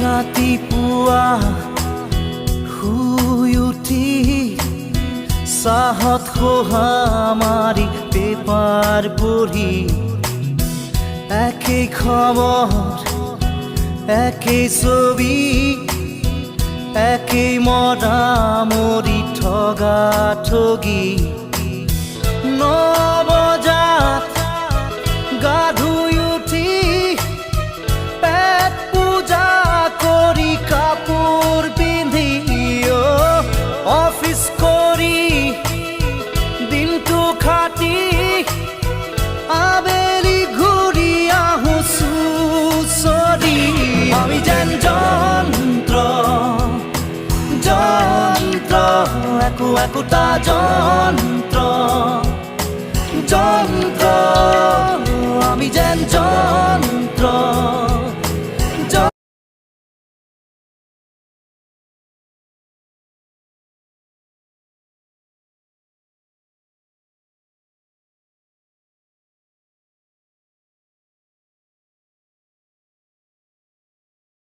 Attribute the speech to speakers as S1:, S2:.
S1: ৰাতিপুৱা শুই উঠি চাহত খোহা মাৰি পেপাৰ পঢ়ি একেই খবৰ একেই ছবি একেই মৰামৰি ঠগা ঠগি 9 বজাত গা ধুই উঠি পেট পূজা কৰি কাপোৰ পিন্ধি অফিচ কৰি দিনটো খাটি আবেলি ঘূৰি আহো চুচৰি আমি যেন যন্ত্ৰ যন্ত্ৰ একোটা যন্ত্ৰ যন্ত্ৰ আমি যেন যন্ত্ৰ